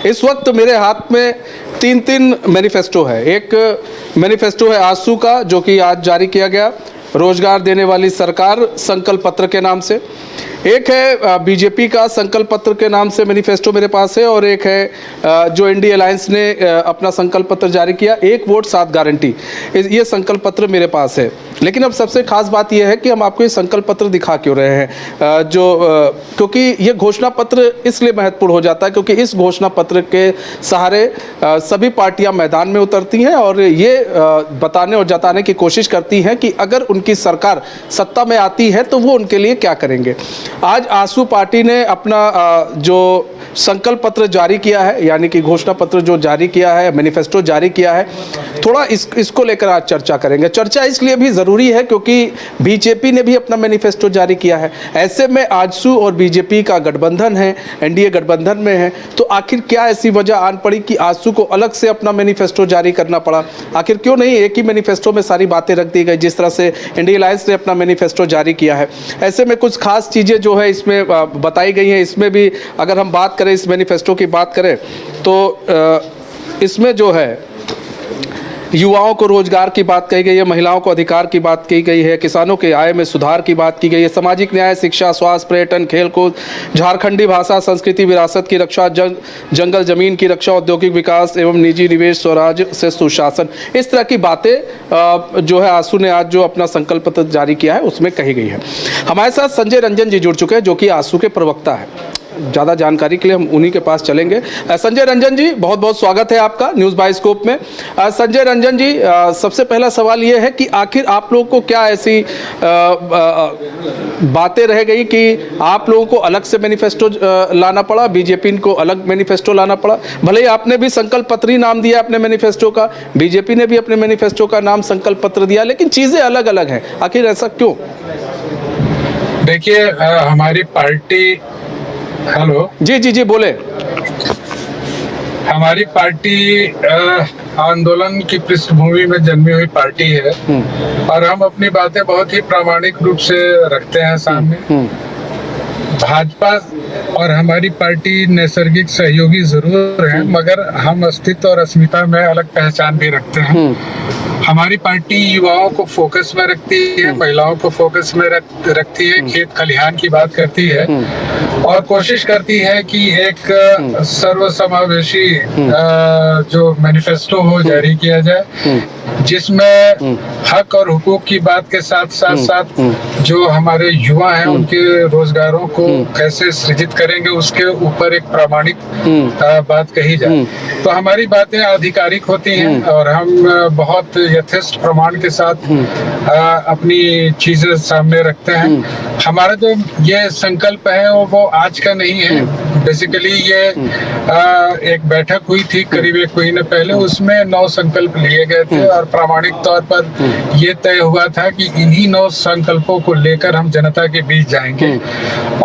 इस वक्त मेरे हाथ में तीन मैनिफेस्टो है। एक मैनिफेस्टो है आजसू का, जो कि आज जारी किया गया, रोजगार देने वाली सरकार संकल्प पत्र के नाम से। एक है बीजेपी का संकल्प पत्र के नाम से मैनिफेस्टो मेरे पास है, और एक है जो इंडिया अलायंस ने अपना संकल्प पत्र जारी किया, एक वोट 7 गारंटी, ये संकल्प पत्र मेरे पास है। लेकिन अब सबसे खास बात यह है कि हम आपको ये संकल्प पत्र दिखा क्यों रहे हैं, क्योंकि ये घोषणा पत्र इसलिए महत्वपूर्ण हो जाता है क्योंकि इस घोषणा पत्र के सहारे सभी पार्टियां मैदान में उतरती हैं और ये बताने और जताने की कोशिश करती हैं कि अगर उनकी सरकार सत्ता में आती है तो वो उनके लिए क्या करेंगे। आज आजसू पार्टी ने अपना जो संकल्प पत्र जारी किया है, यानी कि घोषणा पत्र जो जारी किया है, मैनिफेस्टो जारी किया है, थोड़ा इसको लेकर आज चर्चा करेंगे। चर्चा इसलिए भी ज़रूरी है क्योंकि बीजेपी ने भी अपना मैनिफेस्टो जारी किया है। ऐसे में आजसू और बीजेपी का गठबंधन है, एनडीए गठबंधन में है, तो आखिर क्या ऐसी वजह आन पड़ी कि आजसू को अलग से अपना मैनिफेस्टो जारी करना पड़ा? आखिर क्यों नहीं एक ही मैनिफेस्टो में सारी बातें रख दी गई, जिस तरह से इंडिया अलायंस ने अपना मैनिफेस्टो जारी किया है? ऐसे में कुछ खास चीज़ें जो है इसमें बताई गई हैं। इसमें भी अगर हम बात करें, इस मैनिफेस्टो की बात करें, तो इसमें जो है युवाओं को रोजगार की बात कही गई है, महिलाओं को अधिकार की बात की गई है, किसानों के आय में सुधार की बात की गई है, सामाजिक न्याय, शिक्षा, स्वास्थ्य, पर्यटन, खेलकूद, झारखंडी भाषा, संस्कृति, विरासत की रक्षा, जंगल जमीन की रक्षा, औद्योगिक विकास एवं निजी निवेश, स्वराज से सुशासन, इस तरह की बातें जो है आजसू ने आज जो अपना संकल्प पत्र जारी किया है उसमें कही गई है। हमारे साथ संजय रंजन जी जुड़ चुके हैं, जो कि आजसू के प्रवक्ता है। ज़्यादा जानकारी के लिए हम उन्हीं के पास चलेंगे। संजय रंजन जी, बहुत बहुत स्वागत है आपका न्यूज़ बाइस्कोप में। संजय रंजन जी, सबसे पहला सवाल ये है कि आखिर आप लोगों को क्या ऐसी बातें रह गई कि आप लोगों को अलग से मैनिफेस्टो लाना पड़ा, बीजेपी को अलग मैनिफेस्टो लाना पड़ा? भले ही आपने भी संकल्प पत्र ही नाम दिया अपने मैनिफेस्टो का, बीजेपी ने भी अपने मैनिफेस्टो का नाम संकल्प पत्र दिया, लेकिन चीज़ें अलग अलग हैं। आखिर ऐसा क्यों? देखिए, हमारी पार्टी, हेलो जी जी जी बोले। हमारी पार्टी आंदोलन की पृष्ठभूमि में जन्मी हुई पार्टी है और हम अपनी बातें बहुत ही प्रामाणिक रूप से रखते हैं सामने। भाजपा और हमारी पार्टी नैसर्गिक सहयोगी जरूर हैं, मगर हम अस्तित्व और अस्मिता में अलग पहचान भी रखते हैं। हमारी पार्टी युवाओं को फोकस में रखती है, महिलाओं को फोकस में रखती है, खेत खलिहान की बात करती है और कोशिश करती है कि एक सर्वसमावेशी जो मैनिफेस्टो हो जारी किया जाए, जिसमें हक और हुकूक की बात के साथ साथ जो हमारे युवा हैं उनके रोजगारों को कैसे सृजित करेंगे उसके ऊपर एक प्रामाणिक बात कही जाए। तो हमारी बातें आधिकारिक होती हैं और हम बहुत यथेष्ट प्रमाण के साथ अपनी चीजें सामने रखते हैं। हमारा जो ये संकल्प है वो आज का नहीं है। बेसिकली ये एक बैठक हुई थी करीब 1 महीने पहले, उसमें 9 संकल्प लिए गए थे और प्रामाणिक तौर पर ये तय हुआ था कि इन्हीं 9 संकल्पों को लेकर हम जनता के बीच जाएंगे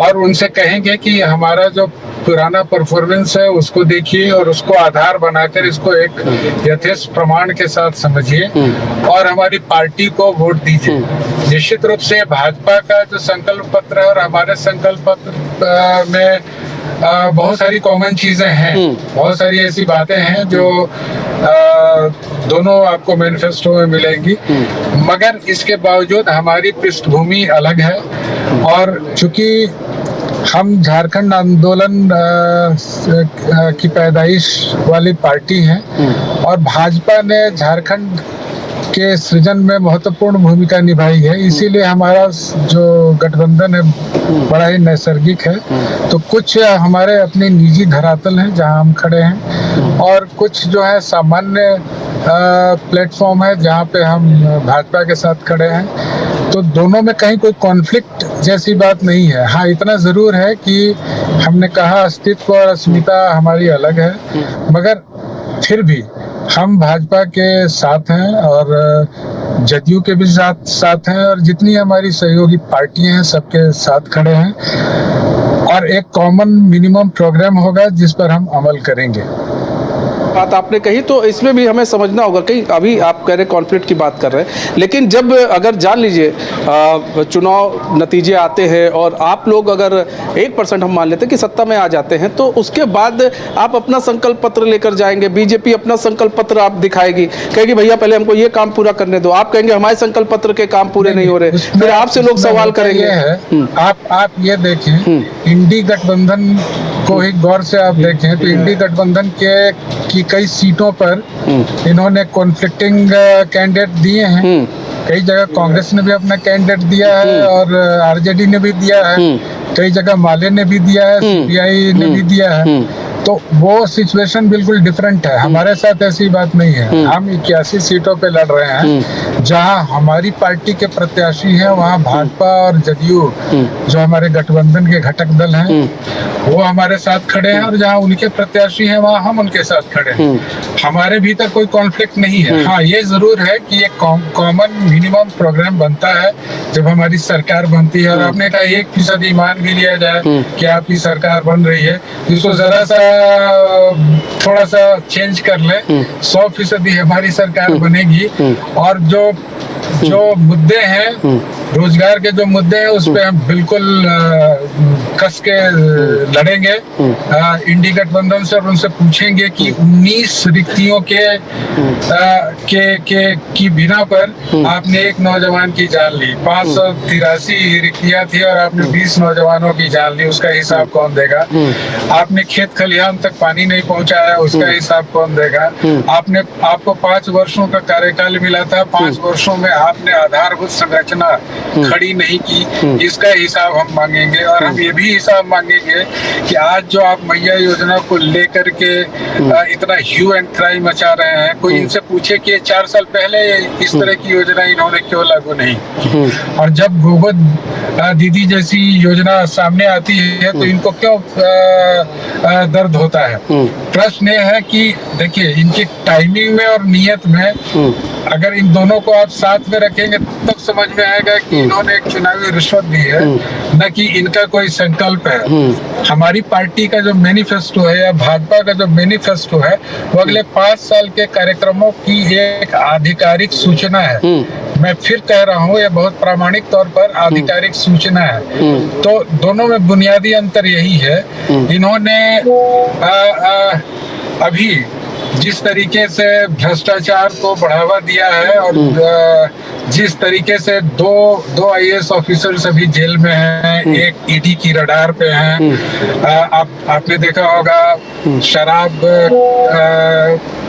और उनसे कहेंगे कि हमारा जो पुराना परफॉर्मेंस है उसको देखिए और उसको आधार बनाकर इसको एक यथेष्ट प्रमाण के साथ समझिए और हमारी पार्टी को वोट दीजिए। निश्चित रूप से भाजपा का जो संकल्प पत्र है और हमारे संकल्प पत्र में बहुत सारी कॉमन चीजें हैं, बहुत सारी ऐसी बातें हैं जो दोनों आपको मैनिफेस्टो में मिलेंगी, मगर इसके बावजूद हमारी पृष्ठभूमि अलग है। और चूंकि हम झारखंड आंदोलन की पैदाइश वाली पार्टी हैं और भाजपा ने झारखंड के सृजन में महत्वपूर्ण भूमिका निभाई है, इसीलिए हमारा जो गठबंधन है बड़ा ही नैसर्गिक है। तो कुछ हमारे अपने निजी धरातल हैं जहां हम खड़े हैं और कुछ जो है सामान्य प्लेटफॉर्म है जहां पे हम भाजपा के साथ खड़े हैं। तो दोनों में कहीं कोई कॉन्फ्लिक्ट जैसी बात नहीं है। हाँ, इतना जरूर है कि हमने कहा अस्तित्व और अस्मिता हमारी अलग है, मगर फिर भी हम भाजपा के साथ हैं और जदयू के भी साथ हैं और जितनी हमारी सहयोगी पार्टियां हैं सबके साथ खड़े हैं और एक कॉमन मिनिमम प्रोग्राम होगा जिस पर हम अमल करेंगे। बात आपने कही, तो इसमें भी हमें समझना होगा कि अभी आप कह रहे कॉन्फ्लिक्ट की बात कर रहे हैं, लेकिन जब अगर जान लीजिए चुनाव नतीजे आते हैं और आप लोग अगर 1% हम मान लेते हैं कि सत्ता में आ जाते हैं, तो उसके बाद आप अपना संकल्प पत्र लेकर जाएंगे, बीजेपी अपना संकल्प पत्र आप दिखाएगी, कहेगी भैया पहले हमको ये काम पूरा करने दो, आप कहेंगे हमारे संकल्प पत्र के काम पूरे नहीं हो रहे, फिर आपसे लोग सवाल करेंगे। आप ये देखें, इंडी गठबंधन को ही गौर से आप देखें तो इंडी गठबंधन की कई सीटों पर इन्होंने कॉन्फ्लिक्टिंग कैंडिडेट दिए हैं। कई जगह कांग्रेस ने भी अपना कैंडिडेट दिया है और आरजेडी ने भी दिया है, कई जगह माले ने भी दिया है, सीपीआई ने भी दिया है। तो वो सिचुएशन बिल्कुल डिफरेंट है। हमारे साथ ऐसी बात नहीं है। हम 81 सीटों पे लड़ रहे हैं। जहां हमारी पार्टी के प्रत्याशी हैं वहां भाजपा और जदयू जो हमारे गठबंधन के घटक दल हैं वो हमारे साथ खड़े हैं, और जहां उनके प्रत्याशी हैं वहां हम उनके साथ खड़े हैं। हमारे भीतर कोई कॉन्फ्लिक्ट नहीं है। हाँ, ये जरूर है कि एक कॉमन मिनिमम प्रोग्राम बनता है जब हमारी सरकार बनती है, और आपने कहा 1% मान भी लिया जाए कि आपकी सरकार बन रही है, इसको जरा सा थोड़ा सा चेंज कर ले, 100% हमारी सरकार बनेगी। और जो मुद्दे हैं, रोजगार के जो मुद्दे हैं, उस पे हम बिल्कुल कस के लड़ेंगे इंडी गठबंधन से, और उनसे पूछेंगे कि 19 रिक्तियों की बिना पर आपने एक नौजवान की जान ली, 583 रिक्तियां थी और आपने 20 नौजवानों की जान ली, उसका हिसाब कौन देगा? आपने खेत खलिहान तक पानी नहीं पहुंचाया, उसका हिसाब कौन देगा? आपको 5 वर्षों का कार्यकाल मिला था, 5 वर्षों में आपने आधारभूत संरचना खड़ी नहीं की, इसका हिसाब हम मांगेंगे। और हम ये भी हिसाब मांगेंगे कि आज जो आप मैया योजना को लेकर के इतना ह्यू एंड क्राई मचा रहे हैं, कोई इनसे पूछे कि 4 साल पहले इस तरह की योजना इन्होंने क्यों लागू नहीं की? और जब गोबर दीदी जैसी योजना सामने आती है तो इनको क्यों दर्द होता है? प्रश्न ये है कि देखिए, इनकी टाइमिंग में और नियत में अगर इन दोनों को आप साथ में रखेंगे तब समझ में आएगा कि इन्होंने एक चुनावी रिश्वत दी है, न कि इनका कोई संकल्प है। हमारी पार्टी का जो मैनिफेस्टो है या भाजपा का जो मैनिफेस्टो है वो अगले 5 साल के कार्यक्रमों की एक आधिकारिक सूचना है। मैं फिर कह रहा हूँ, ये बहुत प्रामाणिक तौर पर आधिकारिक सूचना है। तो दोनों में बुनियादी अंतर यही है। इन्होंने अभी जिस तरीके से भ्रष्टाचार को बढ़ावा दिया है और जिस तरीके से दो आईएएस ऑफिसर्स अभी जेल में हैं, एक ईडी की रडार पे हैं। आपने देखा होगा शराब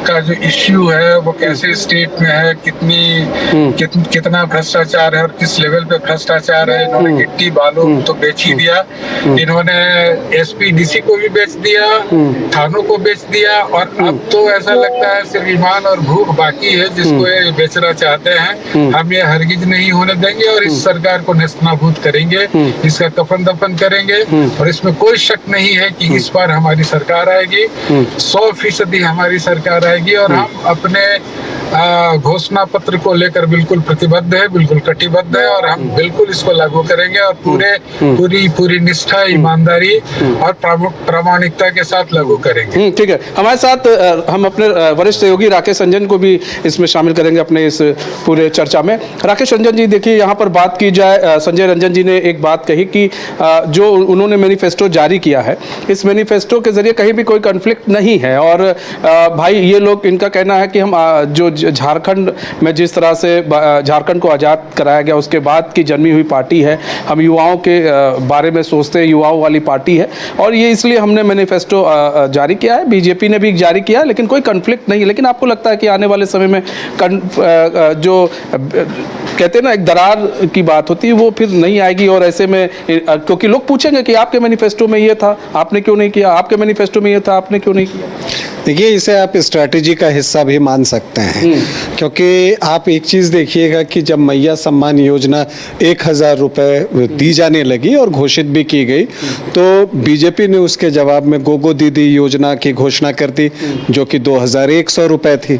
का जो इश्यू है वो कैसे स्टेट में है, कितना भ्रष्टाचार है और किस लेवल पे भ्रष्टाचार है। इन्होंने गिट्टी बालू तो बेच ही दिया, इन्होंने एसपी डीसी को भी बेच दिया, थानों को बेच दिया, और अब तो ऐसा लगता है सिर्फ ईमान और भूख बाकी है जिसको ये बेचना चाहते हैं। हम ये हरगिज नहीं होने देंगे और इस सरकार को नेस्तनाबूद करेंगे, इसका कफन दफन करेंगे। और इसमें कोई शक नहीं है कि इस बार हमारी सरकार आएगी, 100% हमारी सरकार आएगी। और हम अपने घोषणा पत्र को लेकर बिल्कुल प्रतिबद्ध है, बिल्कुल कटिबद्ध है, और हम बिल्कुल इसको लागू करेंगे और पूरी निष्ठा, ईमानदारी और प्रामाणिकता के साथ लागू करेंगे। ठीक है, हमारे साथ हम अपने वरिष्ठ सहयोगी राकेश रंजन को भी इसमें शामिल करेंगे अपने इस पूरे चर्चा में। राकेश रंजन जी, देखिए यहाँ पर बात की जाए, संजय रंजन जी ने एक बात कही कि जो उन्होंने मैनिफेस्टो जारी किया है, इस मैनिफेस्टो के जरिए कहीं भी कोई कॉन्फ्लिक्ट नहीं है। और भाई ये लोग, इनका कहना है कि हम जो झारखंड में जिस तरह से झारखंड को आज़ाद कराया गया उसके बाद की जन्मी हुई पार्टी है, हम युवाओं के बारे में सोचते हैं, युवाओं वाली पार्टी है, और ये इसलिए हमने मैनिफेस्टो जारी किया है। बीजेपी ने भी जारी किया, लेकिन कोई कॉन्फ्लिक्ट नहीं है। लेकिन आपको लगता है कि आने वाले समय में जो कहते हैं ना एक दरार की बात होती है वो फिर नहीं आएगी? और ऐसे में क्योंकि लोग पूछेंगे कि आपके मैनिफेस्टो में ये था, आपने क्यों नहीं किया, आपके मैनिफेस्टो में ये था, आपने क्यों नहीं किया? देखिए, इसे आप स्ट्रैटेजी का हिस्सा भी मान सकते हैं, क्योंकि आप एक चीज़ देखिएगा कि जब मैया सम्मान योजना 1000 रुपये दी जाने लगी और घोषित भी की गई, तो बीजेपी ने उसके जवाब में गोगो दीदी योजना की घोषणा कर दी, जो कि 2100 रुपये थी।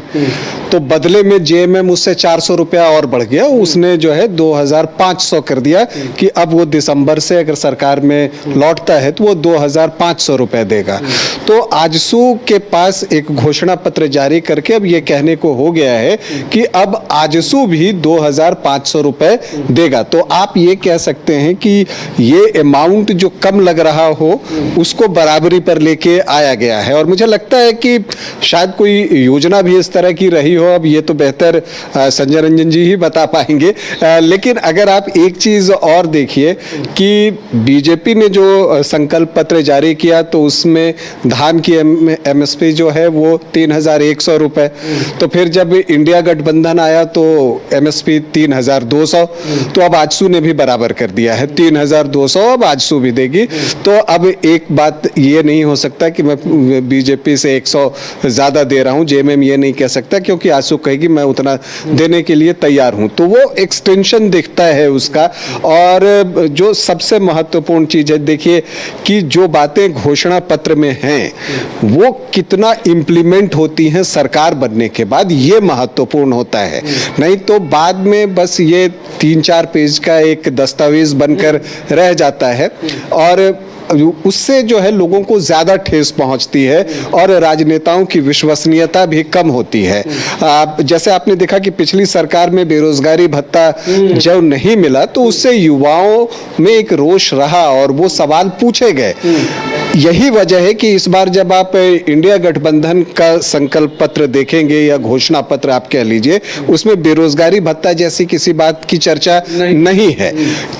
तो बदले में जेएमएम उससे 400 रुपया और बढ़ गया, उसने जो है 2500 कर दिया कि अब वो दिसंबर से अगर सरकार में लौटता है तो वो 2500 रुपए देगा। तो आजसू के पास एक घोषणा पत्र जारी करके अब ये कहने को हो गया है कि अब आजसू भी 2500 रुपए देगा। तो आप ये कह सकते हैं कि ये अमाउंट जो कम लग रहा हो उसको बराबरी पर लेके आया गया है, और मुझे लगता है कि शायद कोई योजना भी इस तरह की रही हो। अब ये तो बेहतर संजय रंजन जी ही बता पाएंगे, लेकिन अगर आप एक चीज और देखिए कि बीजेपी ने जो संकल्प पत्र जारी किया तो उसमें धान की एमएसपी जो है वो 3100 रुपए, तो फिर जब इंडिया गठबंधन आया तो एमएसपी 3200, तो अब आजसू ने भी बराबर कर दिया है 3200, अब आजसू भी देगी। तो अब एक बात ये नहीं हो सकता कि मैं बीजेपी से 100 ज्यादा दे रहा हूं, जेएमएम ये नहीं कह सकता, क्योंकि आजसू कहेगी मैं उतना देने के लिए तैयार हूं। तो वो एक्सटेंशन दिखता है उसका। और जो सबसे महत्वपूर्ण चीज है, देखिए कि जो बातें घोषणा पत्र में हैं वो कितना इंप्लीमेंट होती हैं सरकार बनने के बाद, ये महत्वपूर्ण होता है। नहीं तो बाद में बस ये 3-4 पेज का एक दस्तावेज बनकर रह जाता है और उससे जो है लोगों को ज्यादा ठेस पहुंचती है और राजनेताओं की विश्वसनीयता भी कम होती है। जैसे आपने देखा कि पिछली सरकार में बेरोजगारी भत्ता जब नहीं मिला तो उससे युवाओं में एक रोष रहा और वो सवाल पूछे गए। यही वजह है कि इस बार जब आप इंडिया गठबंधन का संकल्प पत्र देखेंगे या घोषणा पत्र आप कह लीजिए, उसमें बेरोजगारी भत्ता जैसी किसी बात की चर्चा नहीं है।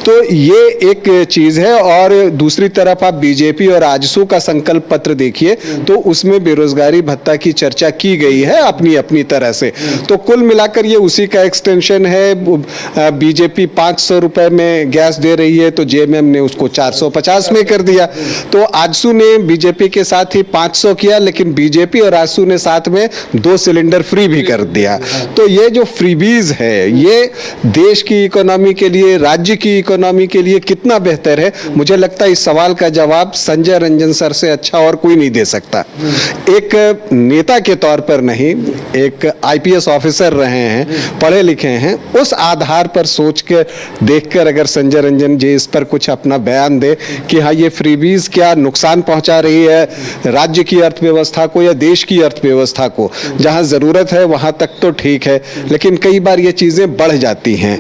तो ये एक चीज है। और दूसरी तरफ आप बीजेपी और आजसू का संकल्प पत्र देखिए तो उसमें बेरोजगारी भत्ता की चर्चा की गई है अपनी अपनी तरह से। तो कुल मिलाकर ये उसी का एक्सटेंशन है। बीजेपी 500 रुपए में गैस दे रही है तो जेएमएम ने उसको 450 में कर दिया। तो आजसू ने बीजेपी के साथ ही 500 किया, लेकिन बीजेपी और आजसू ने साथ में 2 सिलेंडर फ्री भी कर दिया। तो ये जो फ्रीबीज है ये देश की इकोनॉमी के लिए, राज्य की इकोनॉमी के लिए कितना बेहतर है, मुझे लगता है इस सवाल का जवाब संजय रंजन सर से अच्छा और कोई नहीं दे सकता। एक नेता के तौर पर नहीं, एक आईपीएस ऑफिसर रहे हैं, पढ़े लिखे हैं, उस आधार पर सोच के देखकर अगर संजय रंजन जी इस पर कुछ अपना बयान दे कि हाँ ये फ्रीबीज क्या नुकसान पहुंचा रही है राज्य की अर्थव्यवस्था को या देश की अर्थव्यवस्था को, जहां जरूरत है वहां तक तो ठीक है, लेकिन कई बार ये चीजें बढ़ जाती हैं।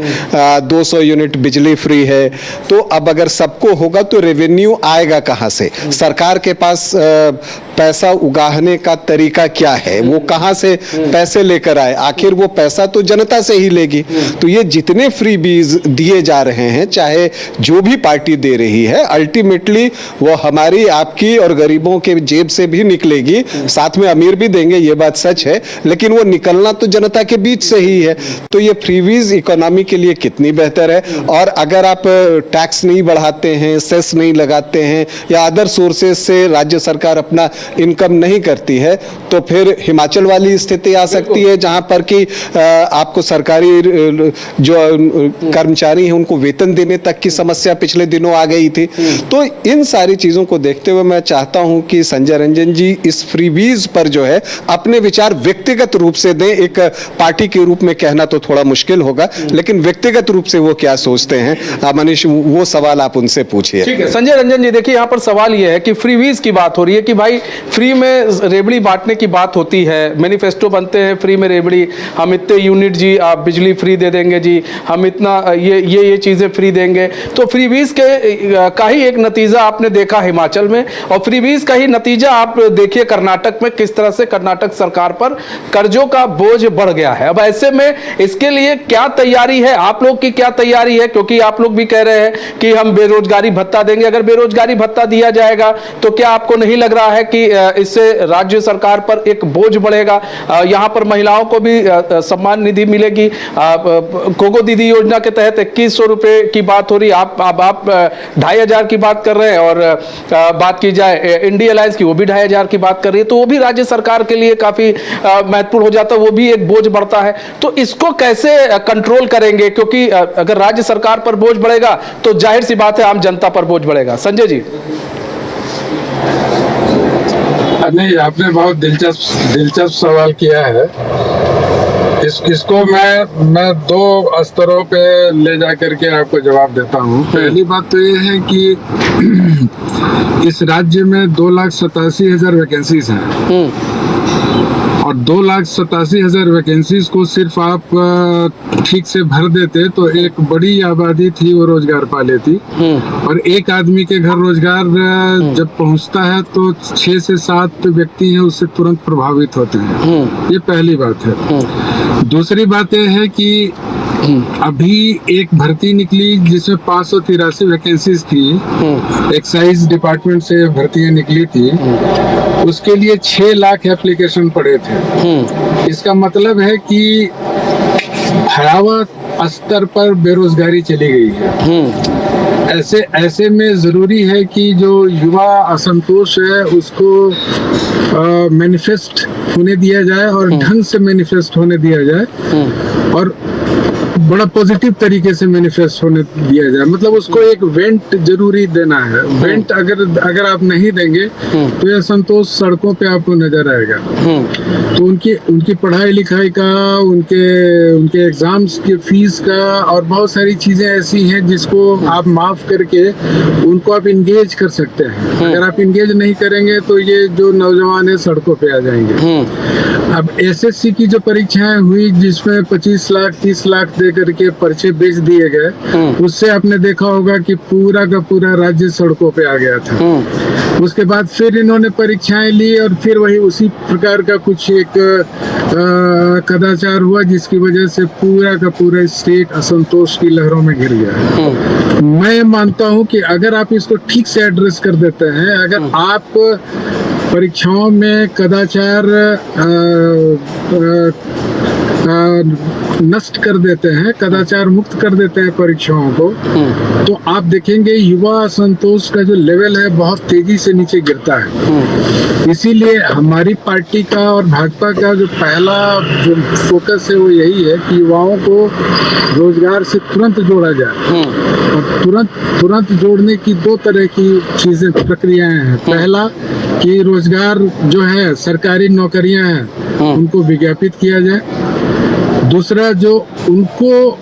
200 यूनिट बिजली फ्री है, तो अब अगर सबको होगा तो रेवेन्यू आएगा कहां से? सरकार के पास पैसा उगाहने का तरीका क्या है? वो कहां से पैसे लेकर आए? आखिर वो पैसा तो जनता से ही लेगी। तो ये जितने फ्री बीज दिए जा रहे हैं, चाहे जो भी पार्टी दे रही है, अल्टीमेटली वो हमारी, आपकी और गरीबों के जेब से भी निकलेगी, साथ में अमीर भी देंगे, ये बात सच है, लेकिन वो निकलना तो जनता के बीच से ही है। तो ये फ्रीबीज इकोनॉमी के लिए कितनी बेहतर है। और अगर आप टैक्स नहीं बढ़ाते हैं, सेस नहीं लगाते हैं या अदर सोर्सेज से राज्य सरकार अपना इनकम नहीं करती है, तो फिर हिमाचल वाली स्थिति आ सकती है जहां पर कि आपको सरकारी जो कर्मचारी हैं उनको वेतन देने तक की समस्या पिछले दिनों आ गई थी। तो इन सारी चीजों को देखते हुए मैं चाहता हूं कि संजय रंजन जी इस फ्रीबीज पर जो है अपने विचार व्यक्तिगत रूप से दें। एक पार्टी के रूप में कहना तो थोड़ा मुश्किल होगा, लेकिन व्यक्तिगत रूप से वो क्या सोचते हैं, मनीष, वो सवाल आप उनसे पूछिए। ठीक है संजय रंजन जी, देखिए यहाँ पर सवाल ये है कि फ्रीबीज की बात हो रही है कि भाई फ्री में रेबड़ी बांटने की बात होती है, मैनिफेस्टो बनते हैं फ्री में रेबड़ी, हम इतने यूनिट जी आप बिजली फ्री दे देंगे जी, हम इतना ये चीजें फ्री देंगे। तो फ्रीबीज के का ही एक नतीजा आपने देखा हिमाचल में, और फ्रीबीज का ही नतीजा आप देखिए कर्नाटक में, किस तरह से कर्नाटक सरकार पर कर्जों का बोझ बढ़ गया है। अब ऐसे में इसके लिए क्या तैयारी है, आप लोग की क्या तैयारी है? क्योंकि आप लोग भी कह रहे हैं कि हम बेरोजगारी भत्ता देंगे। अगर बेरोजगारी भत्ता दिया जाएगा तो क्या आपको नहीं लग रहा है कि इससे राज्य सरकार पर एक बोझ बढ़ेगा? यहां पर महिलाओं को भी सम्मान निधि मिलेगी। कोको दीदी योजना के तहत 2100 रुपए की बात हो रही है, आप 2500 की बात कर रहे हैं, और बात की जाए इंडिया अलायंस की, वो भी 2500 की बात कर रही है। तो वो भी राज्य सरकार के लिए काफी महत्वपूर्ण हो जाता है, वो भी एक बोझ बढ़ता है। तो इसको कैसे कंट्रोल करेंगे? क्योंकि अगर राज्य सरकार पर बोझ बढ़ेगा तो जाहिर सी बात है आम जनता पर बोझ बढ़ेगा। संजय जी। नहीं, आपने बहुत दिलचस्प सवाल किया है। इसको मैं दो स्तरों पे ले जा करके आपको जवाब देता हूँ। पहली बात तो ये है कि इस राज्य में 2,87,000 वैकेंसीज हैं और 2,87,000 वैकेंसीज को सिर्फ आप ठीक से भर देते तो एक बड़ी आबादी थी वो रोजगार पा लेती। और एक आदमी के घर रोजगार जब पहुंचता है तो 6 से 7 व्यक्ति हैं उससे तुरंत प्रभावित होते हैं। ये पहली बात है। दूसरी बात यह है कि अभी एक भर्ती निकली जिसमें 583 वैकेंसीज थी, एक्साइज डिपार्टमेंट से भर्तियां निकली थी, उसके लिए 6 लाख एप्लीकेशन पड़े थे। इसका मतलब है कि भयावह स्तर पर बेरोजगारी चली गई है। ऐसे में जरूरी है कि जो युवा असंतोष है उसको मैनिफेस्ट होने दिया जाए और ढंग से मैनिफेस्ट होने दिया जाए और बड़ा पॉजिटिव तरीके से मैनिफेस्ट होने दिया जाए। मतलब उसको एक वेंट जरूरी देना है। वेंट अगर आप नहीं देंगे तो यह संतोष सड़कों पे आपको नजर आएगा। तो उनकी पढ़ाई लिखाई का, उनके एग्जाम्स के फीस का और बहुत सारी चीजें ऐसी हैं जिसको आप माफ करके उनको आप इंगेज कर सकते हैं। अगर आप इंगेज नहीं करेंगे तो ये जो नौजवान है सड़कों पे आ जाएंगे। अब एसएससी की जो परीक्षाएं हुई जिसमें 25 लाख 30 लाख दे करके पर्चे बेच दिए गए, उससे आपने देखा होगा कि पूरा का पूरा राज्य सड़कों पे आ गया था। उसके बाद फिर इन्होंने परीक्षाएं ली और फिर वही उसी प्रकार का कुछ एक कदाचार हुआ जिसकी वजह से पूरा का पूरा स्टेट असंतोष की लहरों में घिर गया। मैं मानता हूं कि अगर आप इसको ठीक से एड्रेस कर देते हैं, अगर आप परीक्षाओं में कदाचार नष्ट कर देते हैं, कदाचार मुक्त कर देते हैं परीक्षाओं को, तो आप देखेंगे युवा असंतोष का जो लेवल है बहुत तेजी से नीचे गिरता है। इसीलिए हमारी पार्टी का और भाजपा का जो पहला जो फोकस है वो यही है कि युवाओं को रोजगार से तुरंत जोड़ा जाए। और तुरंत जोड़ने की 2 तरह की चीजें प्रक्रियाएं हैं। पहला कि रोजगार जो है सरकारी नौकरियां हैं उनको विज्ञापित किया जाए। दूसरा जो उनको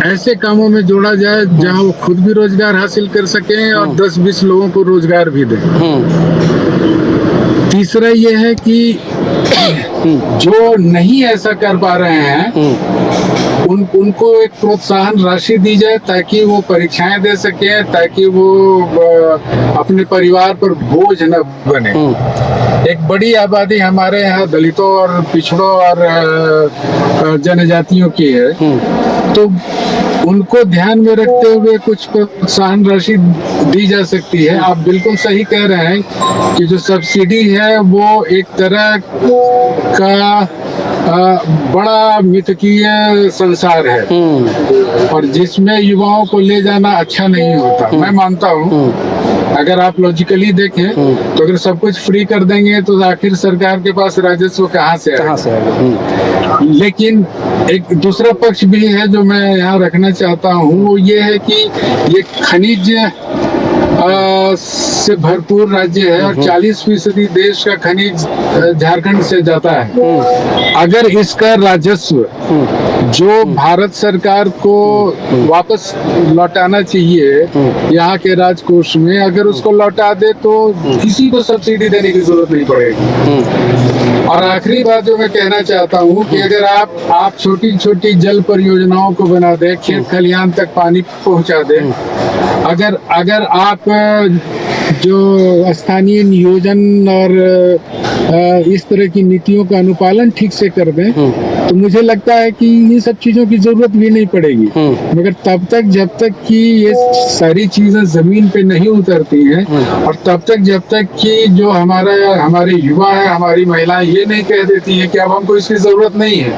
ऐसे कामों में जोड़ा जाए जहां वो खुद भी रोजगार हासिल कर सकें और 10-20 लोगों को रोजगार भी दें। तीसरा ये है कि जो नहीं ऐसा कर पा रहे हैं उनको एक प्रोत्साहन राशि दी जाए ताकि वो परीक्षाएं दे सके, ताकि वो अपने परिवार पर बोझ न बने। एक बड़ी आबादी हमारे यहाँ दलितों और पिछड़ों और जनजातियों की है, तो उनको ध्यान में रखते हुए कुछ प्रोत्साहन राशि दी जा सकती है। आप बिल्कुल सही कह रहे हैं कि जो सब्सिडी है वो एक तरह का बड़ा मिथकीय संसार है और जिसमें युवाओं को ले जाना अच्छा नहीं होता। मैं मानता हूँ अगर आप लॉजिकली देखें तो अगर सब कुछ फ्री कर देंगे तो आखिर सरकार के पास राजस्व कहाँ से आएगा। लेकिन एक दूसरा पक्ष भी है जो मैं यहाँ रखना चाहता हूँ, वो ये है कि ये खनिज से भरपूर राज्य है और 40% देश का खनिज झारखंड से जाता है। अगर इसका राजस्व जो भारत सरकार को वापस लौटाना चाहिए यहाँ के राजकोष में, अगर उसको लौटा दे तो किसी को सब्सिडी देने की जरूरत नहीं पड़ेगी। और आखिरी बात जो मैं कहना चाहता हूँ कि अगर आप छोटी छोटी जल परियोजनाओं को बना दें, खेत खलिहान तक पानी पहुँचा दें, अगर आप जो स्थानीय नियोजन और इस तरह की नीतियों का अनुपालन ठीक से कर दें तो मुझे लगता है कि इन सब चीजों की जरूरत भी नहीं पड़ेगी। मगर तब तक जब तक कि ये सारी चीजें जमीन पे नहीं उतरती हैं और तब तक जब तक कि जो हमारे युवा है, हमारी महिलाएं ये नहीं कह देती है कि अब हमको इसकी जरूरत नहीं है,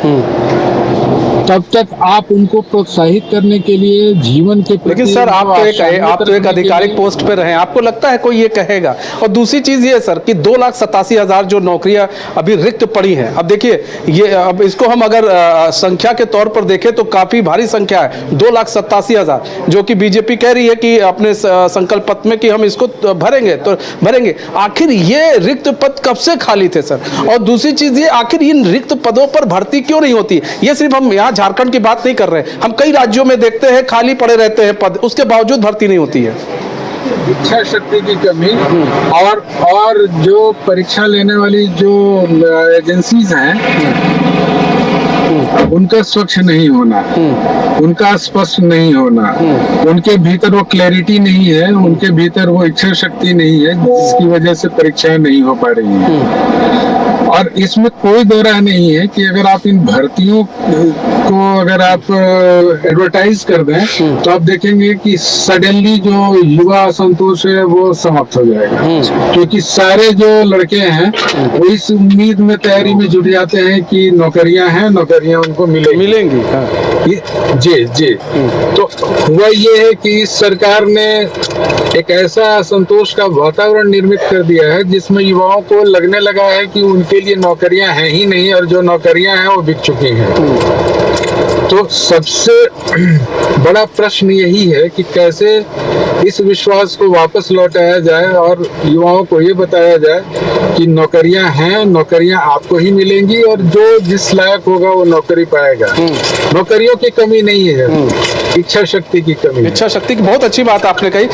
तब तक आप उनको प्रोत्साहित करने के लिए जीवन के प्रति लेकिन सर आप तो एक आशान्वित रखने के आधिकारिक लिए- पोस्ट पे रहे, आपको लगता है कोई ये कहेगा? और दूसरी चीज ये सर कि 2,87,000 जो नौकरियां अभी रिक्त पड़ी हैं, अब देखिए ये अब इसको हम अगर संख्या के तौर पर देखें तो काफी भारी संख्या है, 2,87,000, जो कि बीजेपी कह रही है कि अपने संकल्प पत्र में कि हम इसको भरेंगे तो भरेंगे। आखिर ये रिक्त पद कब से खाली थे सर? और दूसरी चीज ये, आखिर इन रिक्त पदों पर भर्ती क्यों नहीं होती? ये सिर्फ हम यहाँ झारखंड की बात नहीं कर रहे, हम कई राज्यों में देखते हैं खाली पड़े रहते हैं पद, उसके बावजूद भर्ती नहीं होती है। इच्छा शक्ति की कमी और जो परीक्षा लेने वाली जो एजेंसीज हैं उनका स्वच्छ नहीं होना, उनका स्पष्ट नहीं होना, उनके भीतर वो क्लैरिटी नहीं है, उनके भीतर वो इच्छा शक्ति नहीं है, जिसकी वजह से परीक्षाएं नहीं हो पा रही हैं। और इसमें कोई दो राय नहीं है कि अगर आप इन भर्तियों को अगर आप एडवर्टाइज कर दें तो आप देखेंगे कि सडनली जो युवा असंतोष है वो समाप्त हो जाएगा, क्योंकि सारे जो लड़के हैं वो इस उम्मीद में तैयारी में जुट जाते हैं कि नौकरियां हैं, नौकरियां उनको मिलेंगी। हाँ। जी जी। तो हुआ ये है कि इस सरकार ने एक ऐसा असंतोष का वातावरण निर्मित कर दिया है जिसमें युवाओं को लगने लगा है कि उनके लिए नौकरियां हैं ही नहीं, और जो नौकरियां हैं वो बिक चुकी हैं। तो सबसे बड़ा प्रश्न यही है कि कैसे इस विश्वास को वापस लौटाया जाए और युवाओं को ये बताया जाए कि नौकरियां हैं, नौकरियां आपको ही मिलेंगी, और जो जिस लायक होगा वो नौकरी पाएगा। नौकरियों की कमी नहीं है, इच्छा शक्ति की कमी है। इच्छा शक्ति की बहुत अच्छी बात आपने कही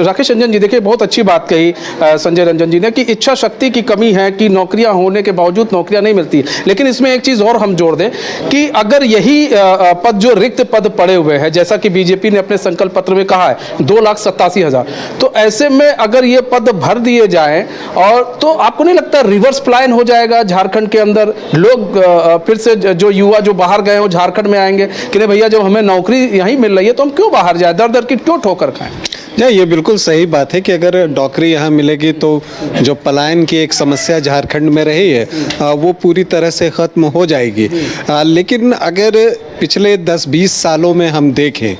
राकेश रंजन जी। देखिए बहुत अच्छी बात कही संजय रंजन जी ने कि इच्छा शक्ति की कमी है, कि नौकरियां होने के बावजूद नौकरियां नहीं मिलती। लेकिन इसमें एक चीज और हम जोड़ दें कि अगर यही पद जो रिक्त पद पड़े हुए हैं, जैसा कि बीजेपी ने अपने संकल्प पत्र में कहा है 2,87,000, तो ऐसे में अगर ये पद भर दिए जाएं और तो आपको नहीं लगता रिवर्स प्लान हो जाएगा झारखंड के अंदर? लोग फिर से जो युवा जो बाहर गए हो झारखंड में आएंगे कि नहीं भैया जब हमें नौकरी यहीं मिल रही है तो हम क्यों बाहर जाए, दर दर की क्यों ठोकर खाएं? जी, ये बिल्कुल सही बात है कि अगर नौकरी यहाँ मिलेगी तो जो पलायन की एक समस्या झारखंड में रही है वो पूरी तरह से ख़त्म हो जाएगी। लेकिन अगर पिछले 10-20 सालों में हम देखें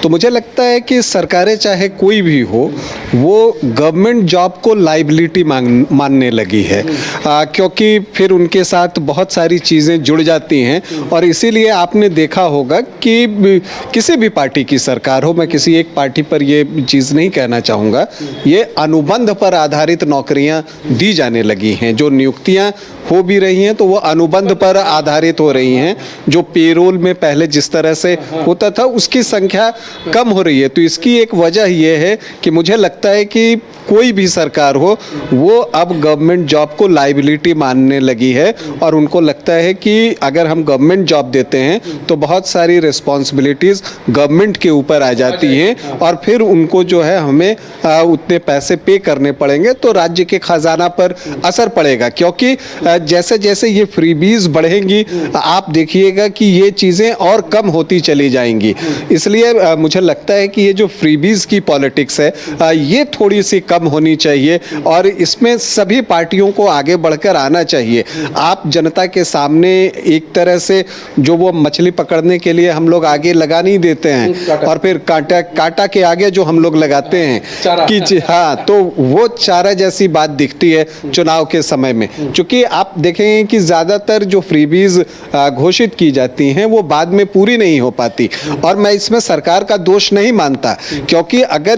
तो मुझे लगता है कि सरकारें चाहे कोई भी हो वो गवर्नमेंट जॉब को लाइबिलिटी मानने लगी है, क्योंकि फिर उनके साथ बहुत सारी चीज़ें जुड़ जाती हैं। और इसीलिए आपने देखा होगा कि किसी भी पार्टी की सरकार हो, मैं किसी एक पार्टी पर ये चीज़ नहीं कहना चाहूँगा, ये अनुबंध पर आधारित नौकरियां दी जाने लगी हैं। जो नियुक्तियां हो भी रही हैं तो वो अनुबंध पर आधारित हो रही हैं। जो पेरोल में पहले जिस तरह से होता था उसकी संख्या कम हो रही है। तो इसकी एक वजह ये है कि मुझे लगता है कि कोई भी सरकार हो वो अब गवर्नमेंट जॉब को लाइबिलिटी मानने लगी है, और उनको लगता है कि अगर हम गवर्नमेंट जॉब देते हैं तो बहुत सारी रिस्पॉन्सिबिलिटीज़ गवर्नमेंट के ऊपर आ जाती हैं, और फिर उनको जो है हमें उतने पैसे पे करने पड़ेंगे, तो राज्य के खजाना पर असर पड़ेगा। क्योंकि जैसे जैसे ये फ्रीबीज बढ़ेंगी आप देखिएगा कि ये चीज़ें और कम होती चली जाएंगी। इसलिए मुझे लगता है कि ये जो फ्रीबीज की पॉलिटिक्स है ये थोड़ी सी कम होनी चाहिए, और इसमें सभी पार्टियों को आगे बढ़कर आना चाहिए। आप जनता के सामने एक तरह से जो वो मछली पकड़ने के लिए हम लोग आगे लगा नहीं देते हैं, और फिर कांटा के आगे जो हम लोग लगाते हैं कि हाँ, तो वो चारा जैसी बात दिखती है चुनाव के समय में। चूंकि आप देखेंगे कि ज़्यादातर जो फ्रीबीज घोषित की जाती हैं वो बाद में पूरी नहीं हो पाती, और मैं इसमें सरकार का दोष नहीं मानता, क्योंकि अगर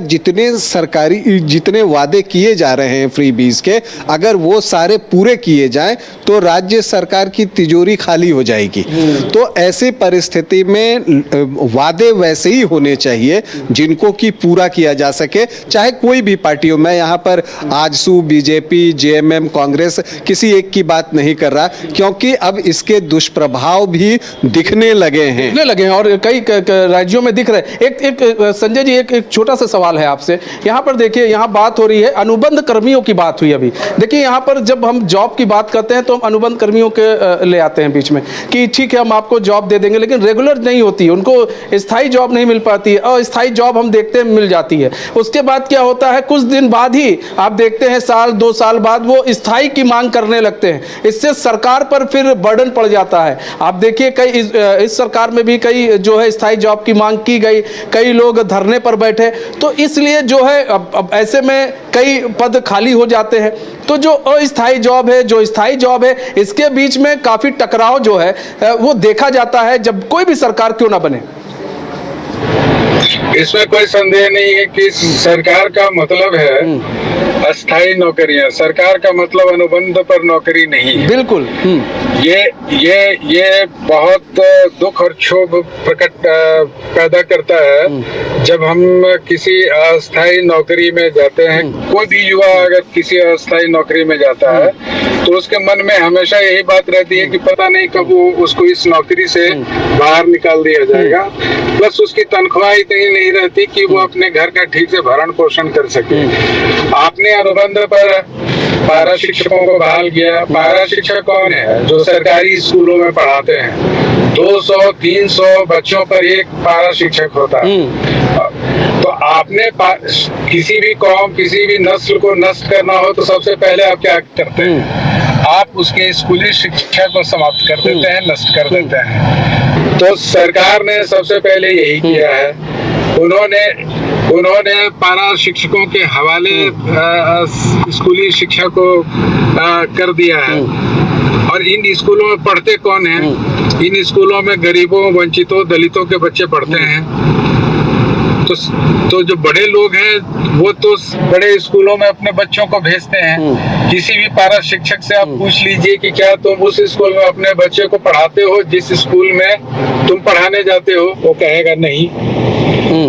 जितने वादे किए जा रहे हैं फ्रीबीज के, अगर वो सारे पूरे किए जाएं तो राज्य सरकार की तिजोरी खाली हो जाएगी। तो ऐसी परिस्थिति में वादे वैसे ही होने चाहिए जिनको कि पूरा किया जा सके, चाहे कोई भी पार्टी हो। मैं यहाँ पर आजसू, बीजेपी, जेएमएम, कांग्रेस किसी एक की बात नहीं कर रहा, क्योंकि अब इसके दुष्प्रभाव भी दिखने लगे हैं और कई राज्यों में दिख रहे हैं। एक संजय जी एक छोटा सा सवाल है आपसे। यहाँ पर देखिए, यहाँ बात बात हो रही है, अनुबंध कर्मियों की बात हुई अभी। देखिए यहाँ पर जब हम जॉब की बात करते हैं तो हम अनुबंध कर्मियों के ले आते हैं बीच में कि ठीक है हम आपको जॉब दे देंगे, लेकिन रेगुलर नहीं होती, उनको स्थायी जॉब नहीं मिल पाती है। अस्थायी जॉब हम देखते हैं मिल जाती है। उसके बाद क्या होता है, कुछ दिन बाद ही आप देखते हैं साल 2 साल बाद वो स्थायी की मांग करने लगते हैं। इससे सरकार पर फिर बर्डन पड़ जाता है। आप देखिए कई इस सरकार में भी कई जो है स्थायी जॉब की मांग की गई, कई लोग धरने पर बैठे, तो इसलिए जो है अब ऐसे में कई पद खाली हो जाते हैं। तो जो अस्थायी जॉब है, जो स्थायी जॉब है, इसके बीच में काफी टकराव जो है वो देखा जाता है जब कोई भी सरकार क्यों ना बने। इसमें कोई संदेह नहीं है कि सरकार का मतलब है अस्थायी नौकरियां, सरकार का मतलब अनुबंध पर नौकरी नहीं है। बिल्कुल। ये बहुत दुख और क्षोभ पैदा करता है जब हम किसी अस्थायी नौकरी में जाते हैं। कोई भी युवा अगर किसी अस्थायी नौकरी में जाता है तो उसके मन में हमेशा यही बात रहती है कि पता नहीं कब वो उसको इस नौकरी से बाहर निकाल दिया जाएगा। प्लस उसकी तनख्वाह इतनी नहीं रहती कि वो अपने घर का ठीक से भरण पोषण कर सके। आपने अनुबंध पर पारा शिक्षकों को बहाल किया। पारा शिक्षक कौन है? जो सरकारी स्कूलों में पढ़ाते हैं। 200-300 बच्चों पर एक पारा शिक्षक होता है। तो आपने किसी भी कौम, किसी भी नस्ल को नष्ट करना हो तो सबसे पहले आप क्या करते हैं? आप उसके स्कूली शिक्षा को समाप्त कर देते हैं, नष्ट कर देते हैं। तो सरकार ने सबसे पहले यही किया है। उन्होंने पारा शिक्षकों के हवाले स्कूली शिक्षा को कर दिया है। और इन स्कूलों में पढ़ते कौन हैं? इन स्कूलों में गरीबों, वंचितों, दलितों के बच्चे पढ़ते हैं। तो जो बड़े लोग हैं वो तो बड़े स्कूलों में अपने बच्चों को भेजते हैं। किसी भी पारा शिक्षक से आप पूछ लीजिए कि क्या तुम उस स्कूल में अपने बच्चे को पढ़ाते हो जिस स्कूल में तुम पढ़ाने जाते हो? वो कहेगा नहीं।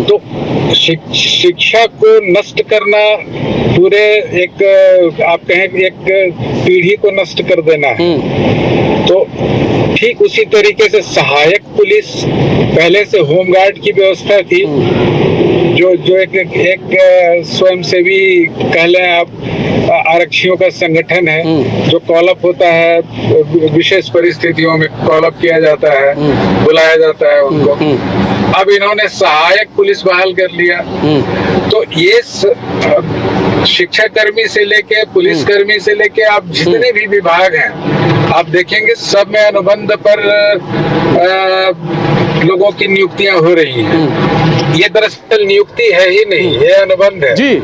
तो शिक्षा को नष्ट करना पूरे एक आप कहें एक पीढ़ी को नष्ट कर देना है। तो ठीक उसी तरीके से सहायक पुलिस, पहले से होमगार्ड की व्यवस्था थी, जो एक स्वयंसेवी कह लें आप, आरक्षियों का संगठन है जो कॉलअप होता है, विशेष परिस्थितियों में कॉलअप किया जाता है, बुलाया जाता है उनको। अब इन्होंने सहायक पुलिस बहाल कर लिया। तो ये शिक्षा कर्मी से लेके पुलिस कर्मी से लेके आप जितने भी विभाग हैं आप देखेंगे सब में अनुबंध पर लोगों की नियुक्तियां हो रही हैं। ये दरअसल नियुक्ति है ही नहीं, ये अनुबंध है जी।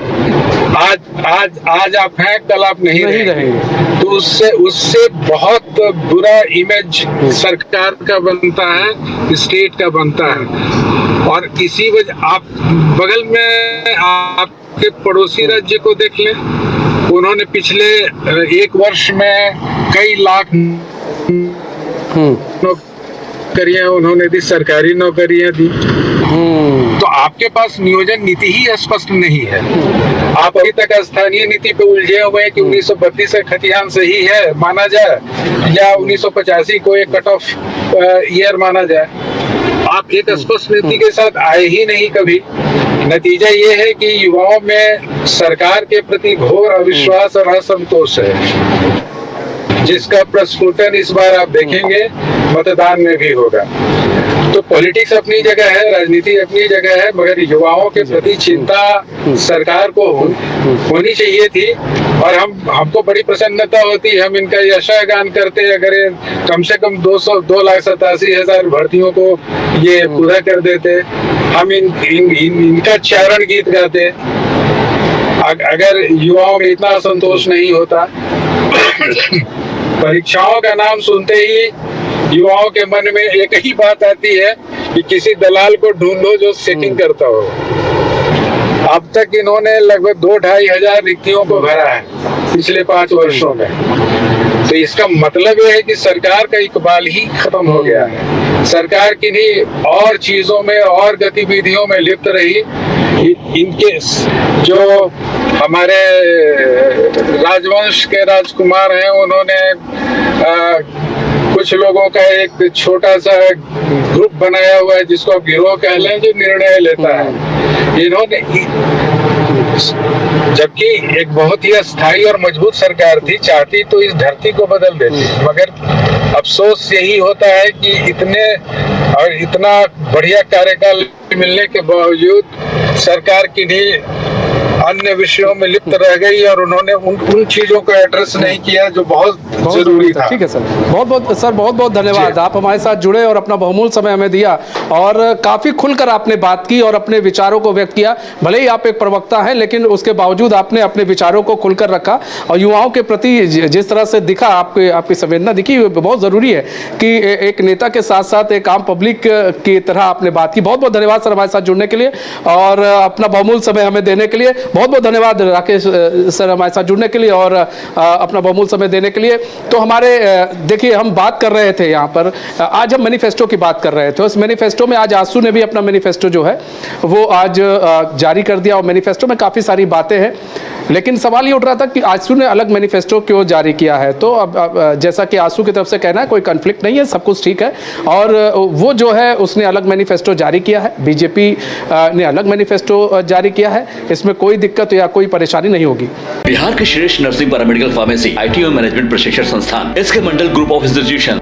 आज आप हैं, कल आप नहीं रहेंगे। तो उससे बहुत बुरा इमेज सरकार का बनता है, स्टेट का बनता है। और इसी वजह आप बगल में आपके पड़ोसी राज्य को देख लें, उन्होंने पिछले 1 वर्ष में कई लाख नौकरियां उन्होंने दी, सरकारी नौकरियां दी। तो आपके पास नियोजन नीति ही स्पष्ट नहीं है। आप अभी तक स्थानीय नीति पे उलझे हुए हैं कि 1932 का खतियान सही है माना जाए या 1985 को एक कट ऑफ ईयर माना जाए। आप एक स्पष्ट नीति के साथ आए ही नहीं कभी। नतीजा ये है कि युवाओं में सरकार के प्रति घोर अविश्वास और असंतोष है, जिसका प्रस्फुटन इस बार आप देखेंगे मतदान में भी होगा। तो पॉलिटिक्स अपनी जगह है, राजनीति अपनी जगह है, मगर युवाओं के प्रति चिंता सरकार को होनी चाहिए थी। और हमको बड़ी प्रसन्नता होती, हम इनका यशागान करते अगर कम से कम 2,87,000 भर्तियों को ये पूरा कर देते। हम इनका चारण गीत गाते अगर युवाओं में इतना असंतोष नहीं होता। परीक्षाओं का नाम सुनते ही युवाओं के मन में एक ही बात आती है कि किसी दलाल को ढूंढो जो सेटिंग करता हो। अब तक इन्होंने लगभग 2-2.5 हजार रिक्तियों को भरा है पिछले 5 वर्षों में। तो इसका मतलब यह है कि सरकार का इकबाल ही खत्म हो गया है। सरकार किन्हीं और चीजों में और गतिविधियों में लिप्त रही। इनके जो हमारे राजवंश के राजकुमार हैं, उन्होंने कुछ लोगों का एक छोटा सा ग्रुप बनाया हुआ है जिसको गिरोह कह लें, जो निर्णय लेता है। इन्होंने जबकि एक बहुत ही अस्थायी और मजबूत सरकार थी, चाहती तो इस धरती को बदल देती, मगर अफसोस यही होता है कि इतने और इतना बढ़िया कार्यकाल मिलने के बावजूद सरकार किन्हीं अन्य विषयों में लिप्त रह गई और उन्होंने उन चीजों को एड्रेस नहीं किया जो बहुत जरूरी था। ठीक है सर, बहुत बहुत धन्यवाद। आप हमारे साथ जुड़े और अपना बहुमूल्य समय हमें दिया और काफी खुलकर आपने बात की और अपने विचारों को व्यक्त किया। भले ही आप एक प्रवक्ता हैं, लेकिन उसके बावजूद आपने अपने विचारों को खुलकर रखा और युवाओं के प्रति जिस तरह से दिखा, आपकी संवेदना दिखी, बहुत जरूरी है कि एक नेता के साथ साथ एक आम पब्लिक की तरह आपने बात की। बहुत बहुत धन्यवाद सर हमारे साथ जुड़ने के लिए और अपना बहुमूल्य समय हमें देने के लिए। बहुत बहुत धन्यवाद राकेश सर हमारे साथ जुड़ने के लिए और अपना बहुमूल्य समय देने के लिए। तो हमारे देखिए, हम बात कर रहे थे यहाँ पर, आज हम मैनिफेस्टो की बात कर रहे थे। उस मैनिफेस्टो में आज आसू ने भी अपना मैनिफेस्टो जो है वो आज जारी कर दिया और मैनिफेस्टो में काफ़ी सारी बातें हैं, लेकिन सवाल ये उठ रहा था कि आसू ने अलग मैनिफेस्टो क्यों जारी किया है। तो अब जैसा कि आसू की तरफ से कहना है कोई कन्फ्लिक्ट नहीं है, सब कुछ ठीक है और वो जो है उसने अलग मैनिफेस्टो जारी किया है, बीजेपी ने अलग मैनिफेस्टो जारी किया है, इसमें कोई दिक्कत या कोई परेशानी नहीं होगी। बिहार के श्रेष्ठ नर्सिंग पैरामेडिकल फार्मेसी, IT और मैनेजमेंट प्रशिक्षण संस्थान, इसके मंडल ग्रुप ऑफ इंस्टीट्यूशन